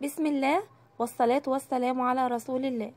بسم الله والصلاة والسلام على رسول الله.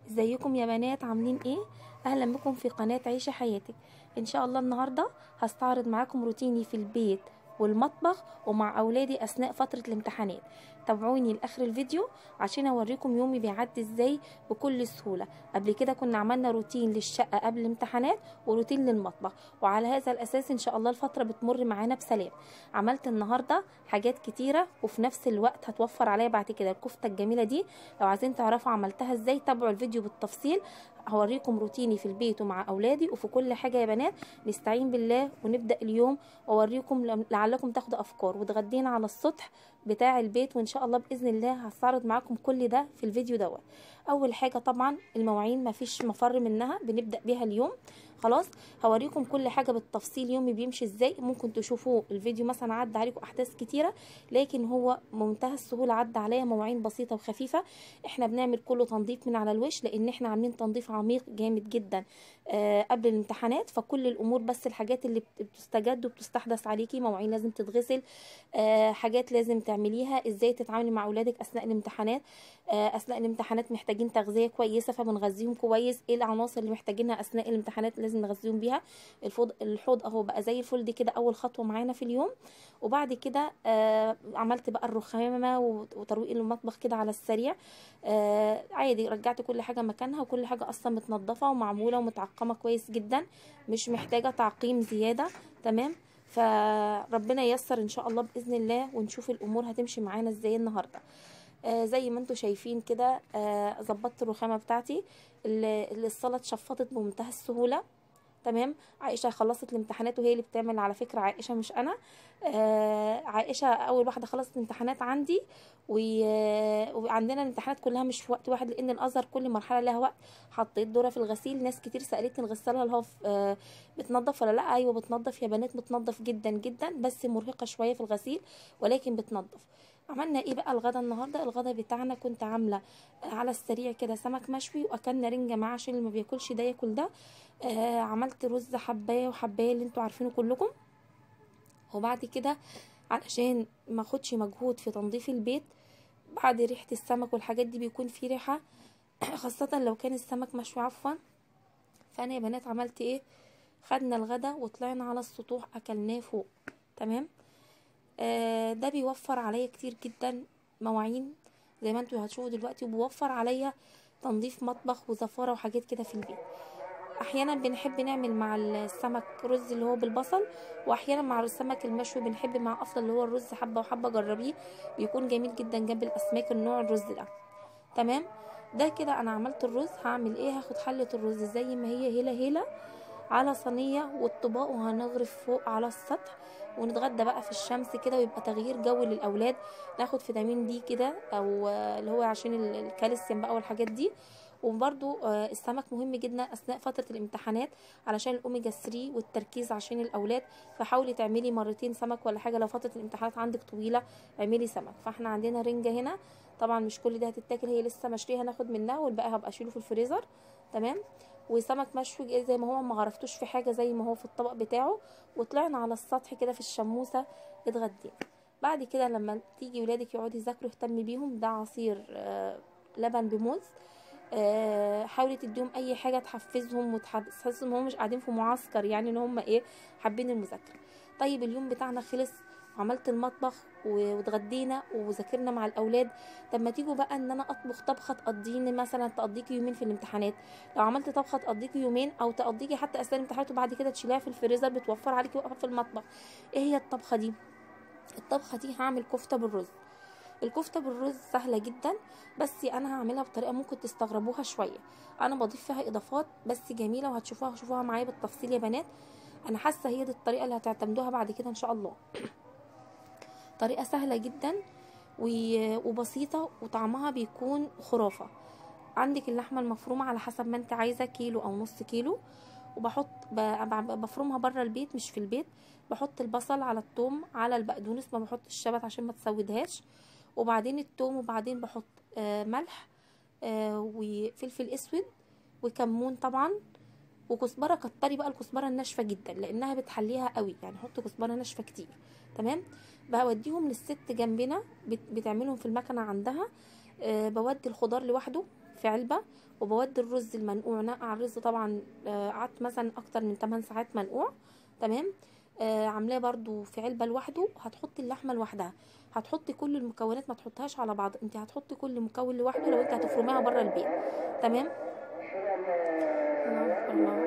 ازيكم يا بنات، عاملين ايه؟ اهلا بكم في قناة عيشة حياتك. ان شاء الله النهاردة هستعرض معاكم روتيني في البيت والمطبخ ومع اولادي اثناء فترة الامتحانات. تابعوني لاخر الفيديو عشان اوريكم يومي بيعدي ازاي بكل سهولة. قبل كده كنا عملنا روتين للشقة قبل الامتحانات وروتين للمطبخ، وعلى هذا الاساس ان شاء الله الفترة بتمر معانا بسلام. عملت النهاردة حاجات كتيرة وفي نفس الوقت هتوفر عليا بعد كده الكفتة الجميلة دي. لو عايزين تعرفوا عملتها ازاي تابعوا الفيديو بالتفصيل. هوريكم روتيني في البيت ومع اولادي وفي كل حاجة يا بنات. نستعين بالله ونبدأ اليوم واوريكم لعلكم تاخدوا افكار. واتغدينا على السطح بتاع البيت، وان شاء الله باذن الله هستعرض معاكم كل ده في الفيديو دوت. اول حاجة طبعا المواعين مفيش مفر منها، بنبدأ بيها اليوم. خلاص هوريكم كل حاجة بالتفصيل يومي بيمشي ازاي. ممكن تشوفوا الفيديو مثلا عدى عليكم احداث كتيرة، لكن هو منتهى السهولة عدى عليا مواعين بسيطة وخفيفة. احنا بنعمل كله تنظيف من على الوش، لان احنا عاملين تنظيف عميق جامد جدا قبل الامتحانات. فكل الامور بس الحاجات اللي بتستجد وبتستحدث عليكي، مواعين لازم تتغسل، حاجات لازم تعمليها، ازاي تتعاملي مع اولادك اثناء الامتحانات. اثناء الامتحانات محتاجين تغذية كويسة فبنغذيهم كويس. ايه العناصر اللي محتاجينها اثناء الامتحانات لازم نغذيهم بيها. الحوض اهو بقى زي الفل، دي كده اول خطوة معانا في اليوم. وبعد كده عملت بقى الرخامة وترويق المطبخ كده على السريع. عادي رجعت كل حاجة مكانها، وكل حاجة اصلا متنضفة ومعمولة ومتعقمة كويس جدا، مش محتاجة تعقيم زيادة. تمام. فربنا ييسر ان شاء الله باذن الله، ونشوف الامور هتمشي معانا ازاي النهارده. زي ما انتم شايفين كده ظبطت الرخامه بتاعتي. الصلاه اتشفطت بمنتهى السهوله. تمام. عائشه خلصت الامتحانات وهي اللي بتعمل، على فكره عائشه مش انا. عائشه اول واحده خلصت الامتحانات عندي. وعندنا الامتحانات كلها مش في وقت واحد، لان الازهر كل مرحله لها وقت. حطيت ذره في الغسيل، ناس كتير سالتني نغسلها اللي هو بتنظف ولا لا. ايوه بتنظف يا بنات، بتنظف جدا جدا، بس مرهقه شويه في الغسيل ولكن بتنظف. عملنا ايه بقى الغدا النهارده؟ الغدا بتاعنا كنت عامله على السريع كده سمك مشوي، واكلنا رنجه معاه عشان اللي ما بياكلش ده ياكل ده. عملت رز حبايه وحبايه اللي انتوا عارفينه كلكم. وبعد كده علشان ما اخدش مجهود في تنظيف البيت، بعد ريحه السمك والحاجات دي بيكون في ريحه خاصه لو كان السمك مشوي عفوا. فانا يا بنات عملت ايه؟ خدنا الغدا وطلعنا على السطوح اكلناه فوق. تمام. ده بيوفر عليا كتير جدا مواعين زي ما انتوا هتشوفوا دلوقتي، وبيوفر عليا تنظيف مطبخ وزفارة وحاجات كده في البيت. احيانا بنحب نعمل مع السمك رز اللي هو بالبصل، واحيانا مع السمك المشوي بنحب مع افضل اللي هو الرز حبة وحبة. جربيه بيكون جميل جدا جنب الاسماك النوع الرز ده. تمام. ده كده انا عملت الرز. هعمل ايه؟ هاخد حلة الرز زي ما هي هيلة هيلة على صينية والطباق، وهنغرف فوق على السطح، ونتغدى بقى في الشمس كده، ويبقى تغيير جو للاولاد. ناخد فيتامين دي كده، او اللي هو عشان الكالسيوم بقى والحاجات دي. وبرده السمك مهم جدا اثناء فتره الامتحانات علشان الاوميجا 3 والتركيز عشان الاولاد. فحاولي تعملي مرتين سمك ولا حاجه، لو فتره الامتحانات عندك طويله اعملي سمك. فاحنا عندنا رنجه هنا، طبعا مش كل ده هتتاكل، هي لسه مشريها هناخد منها، والباقي هبقى اشيله في الفريزر. تمام. وسمك مشوي زي ما هو، ما غرفتوش في حاجه، زي ما هو في الطبق بتاعه. وطلعنا على السطح كده في الشموسه اتغدينا. بعد كده لما تيجي ولادك يقعدوا يذاكروا اهتمي بيهم. ده عصير لبن بموز. حاولي تديهم اي حاجه تحفزهم وتحسسهم ان هم مش قاعدين في معسكر، يعني ان هم ايه، حابين المذاكره. طيب اليوم بتاعنا خلص، وعملت المطبخ واتغدينا وذاكرنا مع الاولاد. طب ما تيجوا بقى ان انا اطبخ طبخه تقضيني مثلا تقضيكي يومين في الامتحانات. لو عملت طبخه تقضيكي يومين، او تقضيكي حتى اثناء الامتحانات وبعد كده تشيليها في الفريزر، بتوفر عليكي وقفه في المطبخ. ايه هي الطبخه دي؟ الطبخه دي هعمل كفته بالرز. الكفته بالرز سهله جدا، بس انا هعملها بطريقه ممكن تستغربوها شويه. انا بضيف فيها اضافات بس جميله، وهتشوفوها معايا بالتفصيل يا بنات. انا حاسه هي دي الطريقه اللي هتعتمدوها بعد كده ان شاء الله. طريقه سهله جدا وبسيطه، وطعمها بيكون خرافه. عندك اللحمه المفرومه على حسب ما انت عايزه، كيلو او نص كيلو. وبحط بفرمها بره البيت مش في البيت. بحط البصل على الثوم على البقدونس، ما بحط الشبت عشان ما تسودهاش. وبعدين الثوم، وبعدين بحط ملح وفلفل اسود وكمون طبعا. وكزبره، كتري بقى الكزبره الناشفه جدا لانها بتحليها قوي، يعني حطي كزبره ناشفه كتير. تمام. بوديهم للست جنبنا بتعملهم في المكنه عندها. بودي الخضار لوحده في علبه، وبودي الرز المنقوع، نقع الرز طبعا. قعدت مثلا اكتر من 8 ساعات منقوع. تمام. عاملاه برضو في علبه لوحده. هتحطي اللحمه لوحدها، هتحطي كل المكونات، ما تحطهاش على بعض، انت هتحطي كل مكون لوحده لو انت هتفرميها بره البيت. تمام. الله.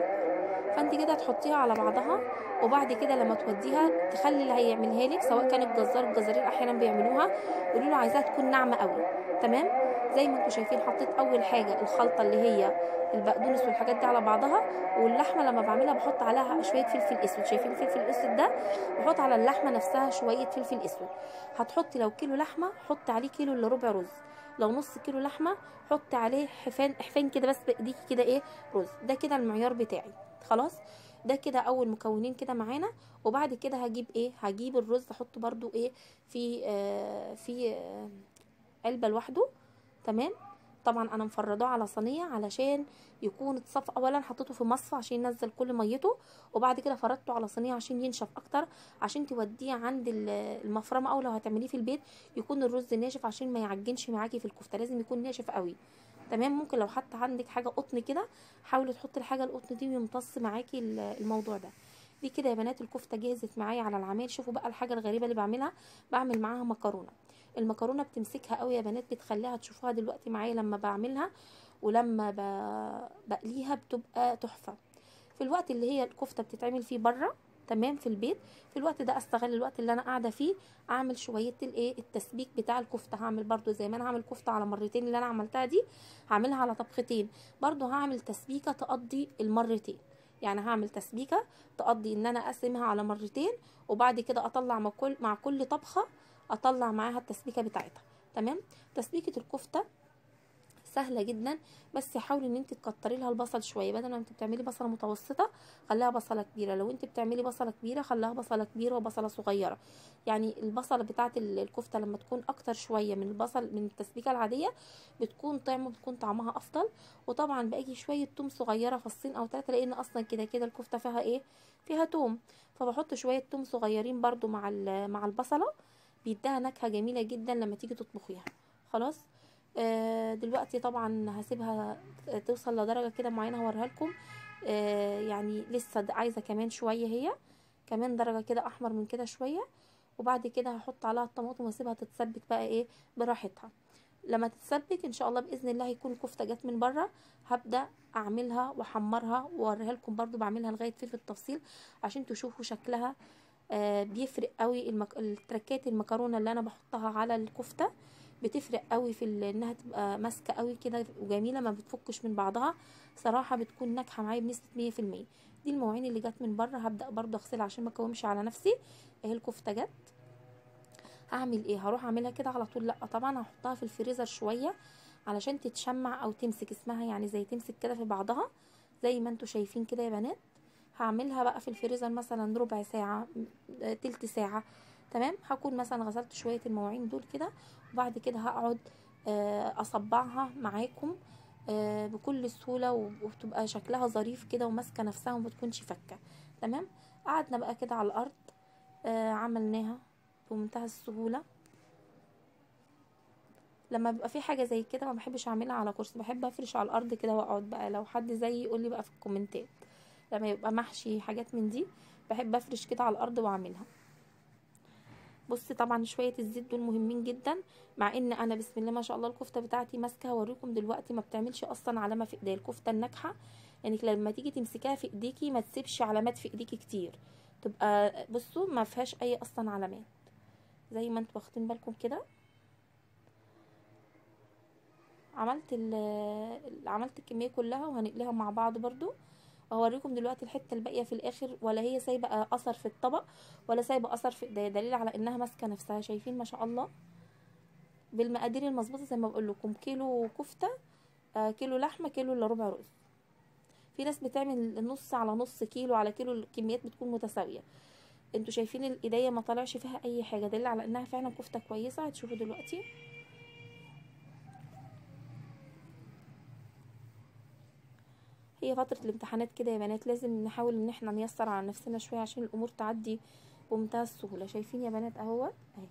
فانت كده تحطيها على بعضها، وبعد كده لما توديها تخلي اللي هيعملها لك، سواء كان الجزار، الجزارين احيانا بيعملوها، قولوا له عايزاها تكون ناعمه قوي. تمام. زي ما انتم شايفين حطيت اول حاجه الخلطه اللي هي البقدونس والحاجات دي على بعضها، واللحمه لما بعملها بحط عليها شويه فلفل اسود. شايفين الفلفل الاسود ده؟ بحط على اللحمه نفسها شويه فلفل اسود. هتحطي لو كيلو لحمه حطي عليه كيلو الا ربع رز، لو نص كيلو لحمه حطي عليه حفان كده بس بايديكي كده ايه رز. ده كده المعيار بتاعي. خلاص. ده كده اول مكونين كده معانا. وبعد كده هجيب ايه، هجيب الرز احطه برضو ايه في علبه لوحده. تمام. طبعا انا مفرضاه على صينيه علشان يكون اتصفى. اولا حطيته في مصفى عشان ينزل كل ميته، وبعد كده فردته على صينيه عشان ينشف اكتر، عشان توديه عند المفرمه، او لو هتعمليه في البيت يكون الرز ناشف عشان ما يعجنش معاكي في الكفته، لازم يكون ناشف قوي. تمام. ممكن لو حتى عندك حاجه قطن كده حاولي تحطي الحاجه القطن دي ويمتص معاكي الموضوع ده. دي كده يا بنات الكفته جهزت معايا على العمال. شوفوا بقى الحاجه الغريبه اللي بعملها، بعمل معاها مكرونه. المكرونه بتمسكها قوي يا بنات، بتخليها تشوفوها دلوقتي معايا لما بعملها، ولما بقليها بتبقى تحفه. في الوقت اللي هي الكفته بتتعمل فيه بره، تمام، في البيت، في الوقت ده استغل الوقت اللي انا قاعده فيه اعمل شويه التسبيك بتاع الكفته. هعمل برضو زي ما انا هعمل كفته على مرتين اللي انا عملتها دي، هعملها على طبختين. برضو هعمل تسبيكه تقضي المرتين، يعني هعمل تسبيكه تقضي ان انا اقسمها على مرتين، وبعد كده اطلع مع كل طبخه اطلع معاها التسبيكه بتاعتها. تمام. تسبيكه الكفته سهله جدا، بس حاولي ان انت تكتري لها البصل شويه. بدل ما انت بتعملي بصله متوسطه خليها بصله كبيره، لو انت بتعملي بصله كبيره خليها بصله كبيره وبصله صغيره. يعني البصله بتاعه الكفته لما تكون اكتر شويه من البصل من التسبيكه العاديه بتكون طعمها افضل. وطبعا باجي شويه توم صغيره، فصين او 3، لان اصلا كده كده الكفته فيها فيها توم، فبحط شويه توم صغيرين برضو مع البصله، بيديها نكهه جميله جدا لما تيجي تطبخيها. خلاص. دلوقتي طبعا هسيبها توصل لدرجة كده معينة هوريها لكم. يعني لسه عايزة كمان شوية، هي كمان درجة كده احمر من كده شوية، وبعد كده هحط عليها الطماطم واسيبها تتسبك بقى براحتها. لما تتسبك ان شاء الله باذن الله هيكون الكفته جت من بره. هبدا اعملها واحمرها واوريها لكم برضو بعملها لغايه في التفصيل عشان تشوفوا شكلها. بيفرق قوي التركات المكرونه اللي انا بحطها على الكفته بتفرق قوي في انها تبقى ماسكه قوي كده وجميله ما بتفكش من بعضها. صراحه بتكون ناجحه معايا بنسبه 100%. دي المواعين اللي جت من بره هبدا برضو اغسلها عشان ما اكومش على نفسي. اهي الكفته جت. هعمل ايه، هروح اعملها كده على طول؟ لا طبعا هحطها في الفريزر شويه علشان تتشمع او تمسك اسمها، يعني زي تمسك كده في بعضها زي ما انتوا شايفين كده يا بنات. هعملها بقى في الفريزر مثلا ربع ساعه، تلت ساعه. تمام. هكون مثلا غسلت شويه المواعين دول كده، وبعد كده هقعد اصبعها معاكم بكل سهوله، وبتبقى شكلها ظريف كده وماسكه نفسها وما بتكونش فكه. تمام. قعدنا بقى كده على الارض عملناها بمنتهى السهوله. لما بيبقى في حاجه زي كده ما بحبش اعملها على كرسي، بحب افرش على الارض كده واقعد بقى. لو حد زيي يقول لي بقى في الكومنتات، لما يبقى محشي حاجات من دي بحب افرش كده على الارض واعملها. بص طبعا شويه الزيت دول مهمين جدا، مع ان انا بسم الله ما شاء الله الكفته بتاعتي ماسكه. هوريكم دلوقتي ما بتعملش اصلا علامه في ايديا الكفته الناجحه، يعني لما تيجي تمسكيها في ايديكي ما تسيبش علامات في ايديكي كتير، تبقى بصوا ما فيهاش اي اصلا علامات زي ما انتوا واخدين بالكم كده. عملت الكميه كلها وهنقليها مع بعض برضو. اوريكم دلوقتي الحته الباقيه في الاخر، ولا هي سايبه اثر في الطبق ولا سايبه اثر في ايديا، دليل على انها ماسكه نفسها. شايفين ما شاء الله بالمقادير المظبوطه زي ما بقول لكم. كيلو كفته كيلو لحمه كيلو الا ربع رز. في ناس بتعمل نص على نص، كيلو على كيلو، الكميات بتكون متساويه. انتوا شايفين الايديا ما طلعش فيها اي حاجه، دليل على انها فعلا كفته كويسه. هتشوفوا دلوقتي هي فترة الامتحانات كده يا بنات، لازم نحاول ان احنا نيسر على نفسنا شوية عشان الامور تعدي بمنتهى السهولة. شايفين يا بنات اهوت اهي،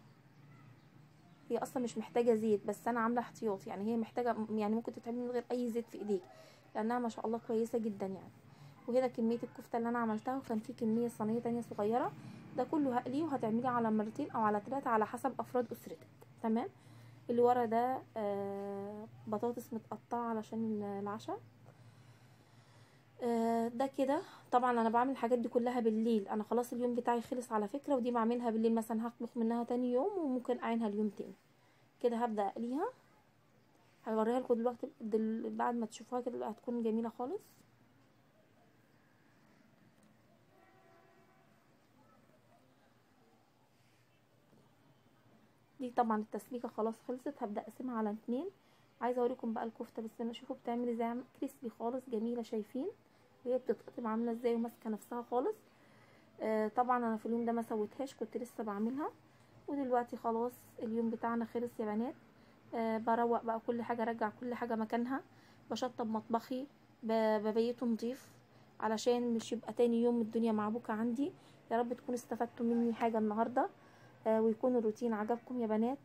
هي اصلا مش محتاجة زيت، بس انا عاملة احتياط، يعني هي محتاجة يعني ممكن تتعمل من غير اي زيت في ايديك، لانها ما شاء الله كويسة جدا يعني. وهنا كمية الكفتة اللي انا عملتها، وكان في كمية صينية تانية صغيرة، ده كله هقليه وهتعمليه على مرتين او على 3 على حسب افراد اسرتك. تمام. اللي ورا ده بطاطس متقطعة علشان العشاء. ده كده. طبعا انا بعمل الحاجات دي كلها بالليل، انا خلاص اليوم بتاعي خلص على فكرة، ودي بعملها بالليل مثلا، هطبخ منها تاني يوم وممكن اعينها اليوم تاني. كده هبدأ اقليها، هوريها لكم دلوقتي بعد ما تشوفوها كده هتكون جميلة خالص. دي طبعا التسبيكة خلاص خلصت، هبدأ اقسمها على 2. عايزة اوريكم بقى الكفتة، بس انا اشوفوا بتعمل ازاي، كريسبي خالص جميلة. شايفين وهي بتتقطم عاملة ازاي وماسكة نفسها خالص. طبعا انا في اليوم ده ما سويتهاش، كنت لسه بعملها. ودلوقتي خلاص اليوم بتاعنا خلص يا بنات. بروق بقى كل حاجة، ارجع كل حاجة مكانها، بشطب مطبخي، ببيته نضيف علشان مش يبقى تاني يوم الدنيا معبوكة عندي. يا رب تكونوا استفدتوا مني حاجة النهاردة، ويكون الروتين عجبكم يا بنات،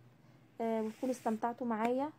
وتكونوا استمتعتوا معايا.